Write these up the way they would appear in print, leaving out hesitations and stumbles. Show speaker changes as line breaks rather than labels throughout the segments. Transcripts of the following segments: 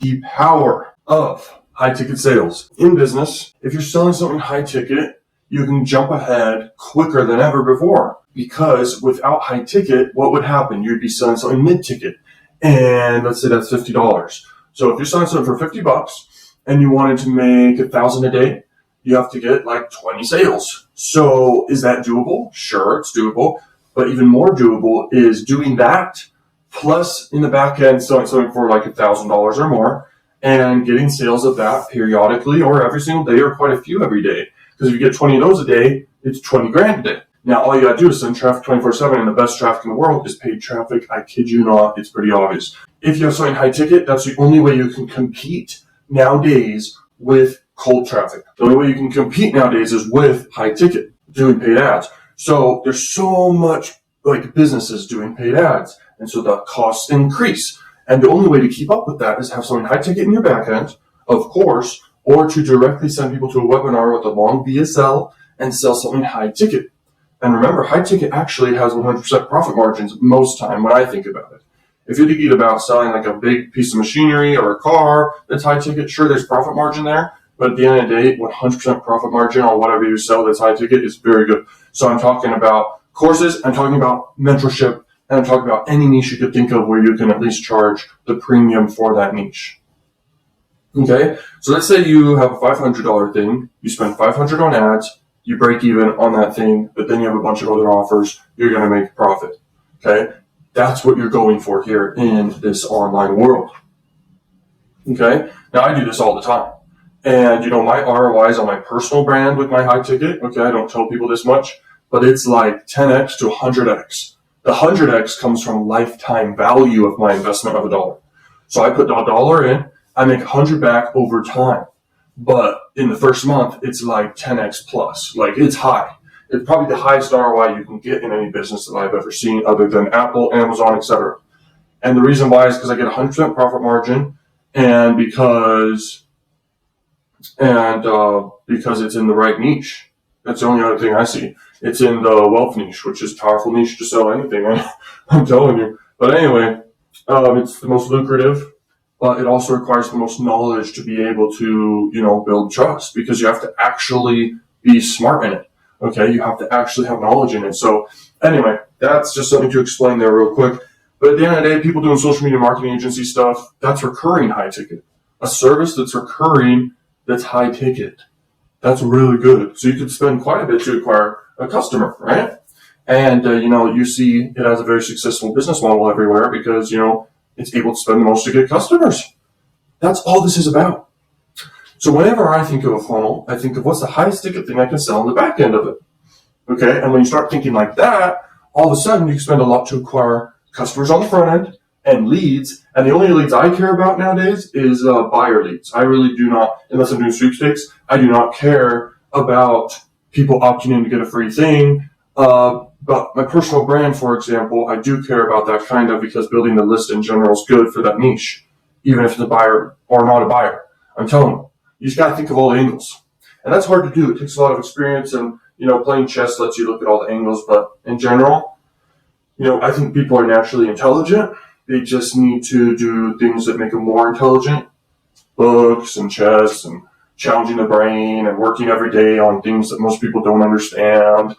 the power of high ticket sales. In business, if you're selling something high ticket, you can jump ahead quicker than ever before. Because without high ticket, what would happen? You'd be selling something mid ticket. And let's say that's $50. So if you're selling something for $50 and you wanted to make $1,000 a day, you have to get like 20 sales. So is that doable? Sure, it's doable. But even more doable is doing that plus in the back end selling something for like $1,000 or more and getting sales of that periodically or every single day or quite a few every day. Because if you get 20 of those a day, it's 20 grand a day. Now, all you gotta do is send traffic 24/7, and the best traffic in the world is paid traffic. I kid you not, it's pretty obvious. If you have something high ticket, that's the only way you can compete nowadays with cold traffic. The only way you can compete nowadays is with high ticket, doing paid ads. So there's so much like businesses doing paid ads, and so the costs increase. And the only way to keep up with that is have something high ticket in your back end, of course, or to directly send people to a webinar with a long VSL and sell something high ticket. And remember, high ticket actually has 100% profit margins most time when I think about it. If you're thinking about selling like a big piece of machinery or a car that's high ticket, sure, there's profit margin there. But at the end of the day, 100% profit margin on whatever you sell that's high ticket is very good. So I'm talking about courses, I'm talking about mentorship, and I'm talking about any niche you could think of where you can at least charge the premium for that niche. Okay, so let's say you have a $500 thing, you spend $500 on ads, you break even on that thing, but then you have a bunch of other offers, you're going to make a profit. Okay, that's what you're going for here in this online world. Okay, now I do this all the time. And, my ROIs on my personal brand with my high ticket, okay, I don't tell people this much, but it's like 10x to 100x. The 100x comes from lifetime value of my investment of $1. So I put $1 in, I make 100 back over time. But in the first month, it's like 10x plus. Like, it's high. It's probably the highest ROI you can get in any business that I've ever seen other than Apple, Amazon, etc. And the reason why is because I get 100% profit margin and because it's in the right niche. That's the only other thing I see. It's in the wealth niche, which is a powerful niche to sell anything. I'm telling you. But anyway, it's the most lucrative. But it also requires the most knowledge to be able to, build trust because you have to actually be smart in it. Okay, you have to actually have knowledge in it. So anyway, that's just something to explain there real quick. But at the end of the day, people doing social media marketing agency stuff, that's recurring high ticket. A service that's recurring, that's high ticket. That's really good. So you could spend quite a bit to acquire a customer, right? And, you see it has a very successful business model everywhere because, it's able to spend the most to get customers. That's all this is about. So whenever I think of a funnel, I think of what's the highest ticket thing I can sell on the back end of it. Okay, and when you start thinking like that, all of a sudden you can spend a lot to acquire customers on the front end and leads. And the only leads I care about nowadays is buyer leads. I really do not, unless I'm doing sweepstakes, I do not care about people opting in to get a free thing. But my personal brand, for example, I do care about that kind of because building the list in general is good for that niche, even if it's a buyer or not a buyer. I'm telling you, you just got to think of all the angles. And that's hard to do. It takes a lot of experience and, playing chess lets you look at all the angles. But in general, I think people are naturally intelligent. They just need to do things that make them more intelligent. Books and chess and challenging the brain and working every day on things that most people don't understand.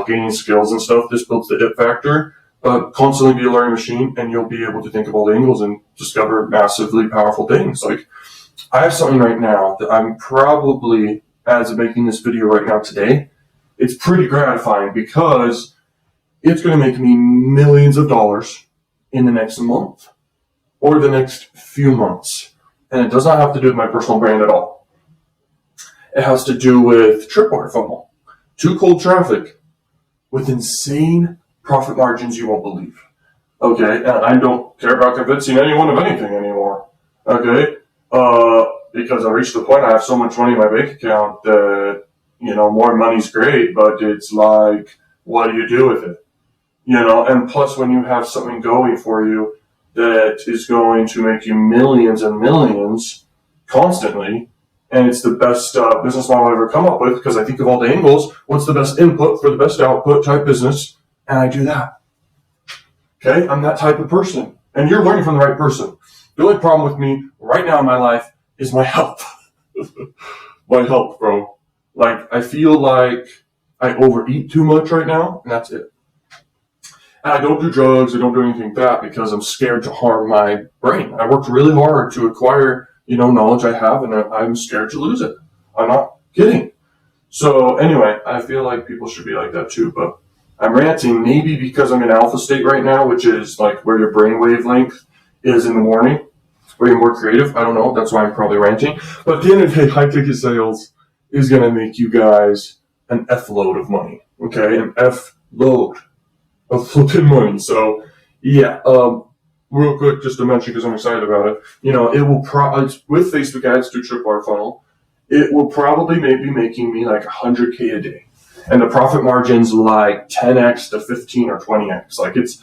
Gaining skills and stuff. This builds the it factor, but constantly be a learning machine and you'll be able to think of all the angles and discover massively powerful things. Like I have something right now that I'm probably, as of making this video right now today, it's pretty gratifying because it's going to make me millions of dollars in the next month or the next few months. And it does not have to do with my personal brand at all. It has to do with Tripwire funnel. 2 cold traffic with insane profit margins you won't believe. Okay, and I don't care about convincing anyone of anything anymore. Okay, because I reached the point I have so much money in my bank account that, more money's great, but it's like, what do you do with it? And plus when you have something going for you that is going to make you millions and millions constantly, and it's the best business model I've ever come up with because I think of all the angles. What's the best input for the best output type business? And I do that. Okay? I'm that type of person. And you're learning from the right person. The only problem with me right now in my life is my health. My health, bro. Like, I feel like I overeat too much right now, and that's it. And I don't do drugs, I don't do anything like that because I'm scared to harm my brain. I worked really hard to acquire, knowledge I have, and I'm scared to lose it. I'm not kidding. So anyway, I feel like people should be like that too, but I'm ranting maybe because I'm in alpha state right now, which is like where your brain wavelength is in the morning, where you're more creative. I don't know. That's why I'm probably ranting. But at the end of the day, high ticket sales is going to make you guys an F load of money. Okay? An F load of flipping money. So yeah, real quick, just to mention, because I'm excited about it, it will with Facebook ads through Tripwire Funnel, it will probably maybe making me like 100K a day. And the profit margin's like 10x to 15 or 20x. Like, it's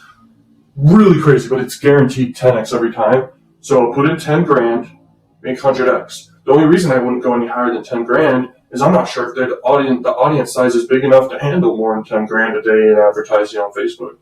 really crazy, but it's guaranteed 10x every time. So put in 10 grand, make 100x. The only reason I wouldn't go any higher than 10 grand is I'm not sure if the audience size is big enough to handle more than 10 grand a day in advertising on Facebook.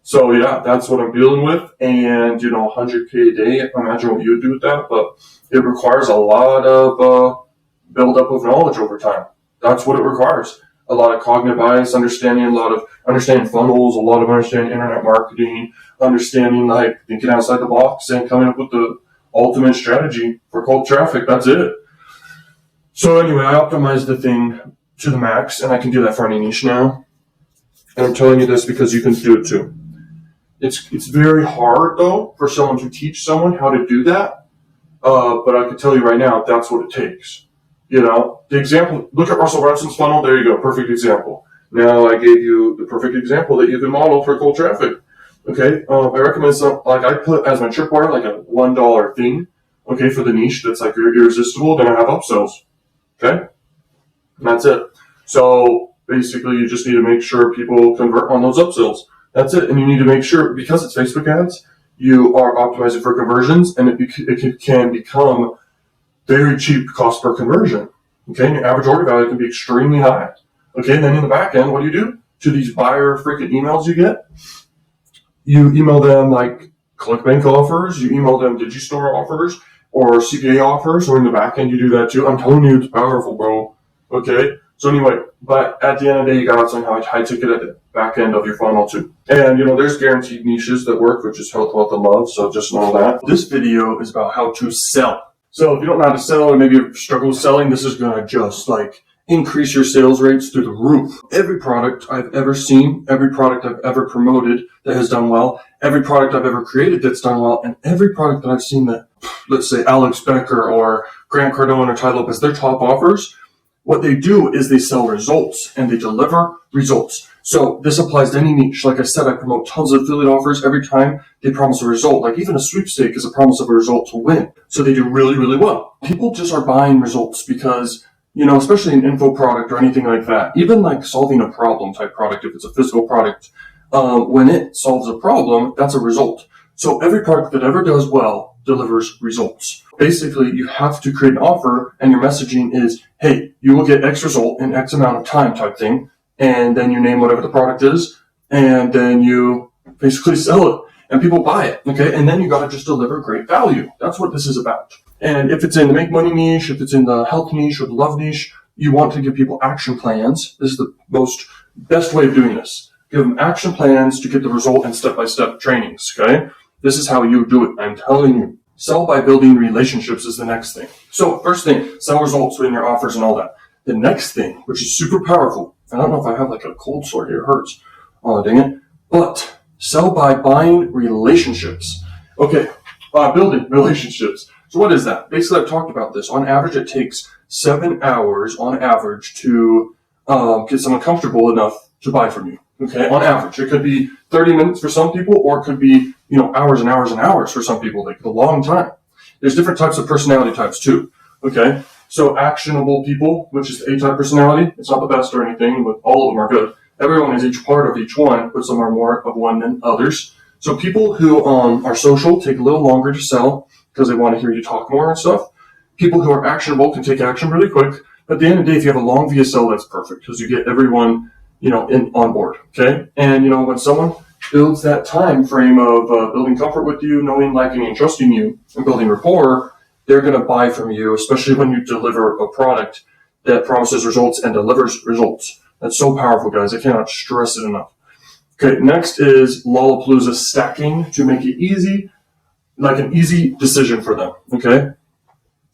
So yeah, that's what I'm dealing with. And 100K a day, imagine what you would do with that, but it requires a lot of build-up of knowledge over time. That's what it requires. A lot of cognitive bias understanding, a lot of understanding funnels, a lot of understanding internet marketing, understanding like thinking outside the box and coming up with the ultimate strategy for cold traffic. That's it. So anyway, I optimized the thing to the max, and I can do that for any niche now. And I'm telling you this because you can do it too. It's very hard though for someone to teach someone how to do that. But I can tell you right now, that's what it takes. The example, look at Russell Brunson's funnel. There you go. Perfect example. Now I gave you the perfect example that you can model for cold traffic. Okay. I recommend I put as my tripwire, like a $1 thing. Okay. For the niche that's like irresistible. Then I have upsells. Okay. And that's it. So basically you just need to make sure people convert on those upsells. That's it. And you need to make sure, because it's Facebook ads, you are optimizing for conversions, and it can become very cheap cost per conversion. Okay, and your average order value can be extremely high. Okay, and then in the back end, what do? To these buyer freaking emails you get, you email them like ClickBank offers, you email them Digistore offers, or CPA offers, or in the back end, you do that too. I'm telling you, it's powerful, bro. Okay, so anyway, but at the end of the day, you got something high ticket at the back end of your funnel too. And there's guaranteed niches that work, which is health, wealth, and love. So just know that. This video is about how to sell. So if you don't know how to sell, or maybe you struggle with selling, this is going to just like increase your sales rates through the roof. Every product I've ever seen, every product I've ever promoted that has done well, every product I've ever created that's done well, and every product that I've seen that, let's say Alex Becker or Grant Cardone or Ty Lopez, their top offers, what they do is they sell results and they deliver results. So this applies to any niche. Like I said, I promote tons of affiliate offers. Every time they promise a result, like even a sweepstake is a promise of a result to win. So they do really, really well. People just are buying results because, especially an info product or anything like that, even like solving a problem type product, if it's a physical product, when it solves a problem, that's a result. So every product that ever does well delivers results. Basically, you have to create an offer, and your messaging is, hey, you will get X result in X amount of time type thing. And then you name whatever the product is, and then you basically sell it, and people buy it, okay? And then you gotta just deliver great value. That's what this is about. And if it's in the make money niche, if it's in the health niche or the love niche, you want to give people action plans. This is the best way of doing this. Give them action plans to get the result and step-by-step trainings, okay? This is how you do it, I'm telling you. Sell by building relationships is the next thing. So first thing, sell results in your offers and all that. The next thing, which is super powerful, I don't know if I have like a cold sore here, it hurts. Oh, dang it. But sell by buying relationships. Okay, building relationships. So what is that? Basically, I've talked about this. On average, it takes 7 hours on average to get someone comfortable enough to buy from you. Okay, on average. It could be 30 minutes for some people, or it could be, hours and hours and hours for some people. Like a long time. There's different types of personality types too. Okay. So actionable people, which is the A-type personality, it's not the best or anything, but all of them are good. Everyone is each part of each one, but some are more of one than others. So people who are social take a little longer to sell because they want to hear you talk more and stuff. People who are actionable can take action really quick. But at the end of the day, if you have a long VSL, that's perfect because you get everyone, on board. Okay. And, when someone builds that time frame of building comfort with you, knowing, liking, and trusting you, and building rapport, they're going to buy from you, especially when you deliver a product that promises results and delivers results. That's so powerful, guys. I cannot stress it enough. Okay, next is Lollapalooza stacking to make it easy, like an easy decision for them. Okay,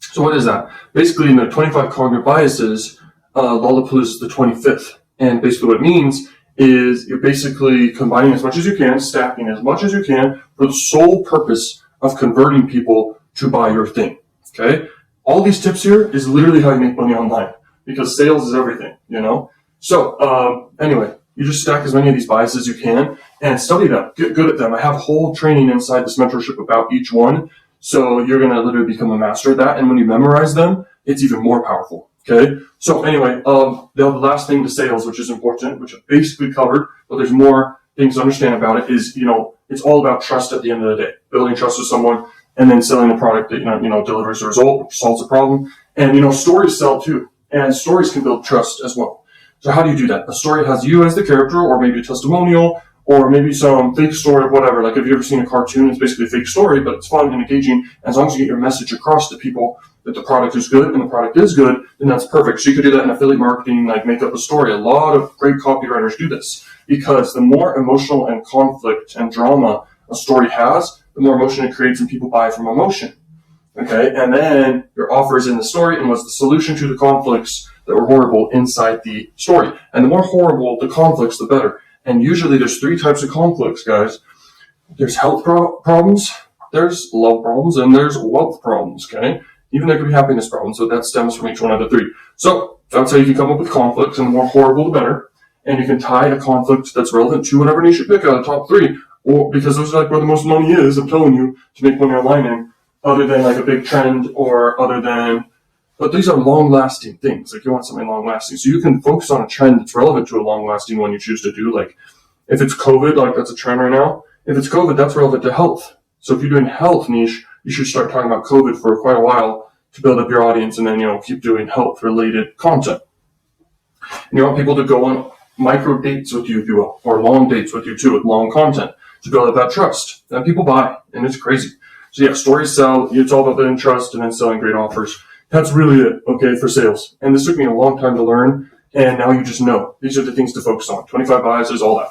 so what is that? Basically, in the 25 cognitive biases, Lollapalooza is the 25th. And basically what it means is you're basically combining as much as you can, stacking as much as you can for the sole purpose of converting people to buy your thing. Okay? All these tips here is literally how you make money online, because sales is everything, you know? So, anyway, you just stack as many of these biases as you can and study them. Get good at them. I have whole training inside this mentorship about each one. So you're going to literally become a master at that. And when you memorize them, it's even more powerful. Okay. So anyway, the last thing to sales, which is important, which I basically covered, but there's more things to understand about it, is, it's all about trust at the end of the day. Building trust with someone and then selling a product that, delivers a result, solves a problem. And, stories sell too. And stories can build trust as well. So how do you do that? A story has you as the character, or maybe a testimonial, or maybe some fake story or whatever. Like, if you've ever seen a cartoon, it's basically a fake story, but it's fun and engaging. As long as you get your message across to people that the product is good and the product is good, then that's perfect. So you could do that in affiliate marketing, like make up a story. A lot of great copywriters do this, because the more emotional and conflict and drama a story has, the more emotion it creates, and people buy from emotion. Okay, and then your offer is in the story and what's the solution to the conflicts that were horrible inside the story. And the more horrible the conflicts, the better. And usually there's 3 types of conflicts, guys. There's health problems, there's love problems, and there's wealth problems, okay? Even there could be happiness problems, so that stems from each one of the 3. So that's how you can come up with conflicts, and the more horrible, the better. And you can tie a conflict that's relevant to whatever niche you pick out of the top 3, or because those are like where the most money is, I'm telling you, to make money online in, other than like a big trend, or other than, but these are long-lasting things. Like, you want something long-lasting. So you can focus on a trend that's relevant to a long-lasting one you choose to do. Like, if it's COVID, like that's a trend right now. If it's COVID, that's relevant to health. So if you're doing health niche, you should start talking about COVID for quite a while to build up your audience, and then, keep doing health-related content. And you want people to go on micro dates with you, if you will, or long dates with you too, with long content to build up that trust. And people buy, and it's crazy. So yeah, stories sell. It's all about building trust and then selling great offers. That's really it, okay, for sales. And this took me a long time to learn, and now you just know. These are the things to focus on. 25 biases, all that.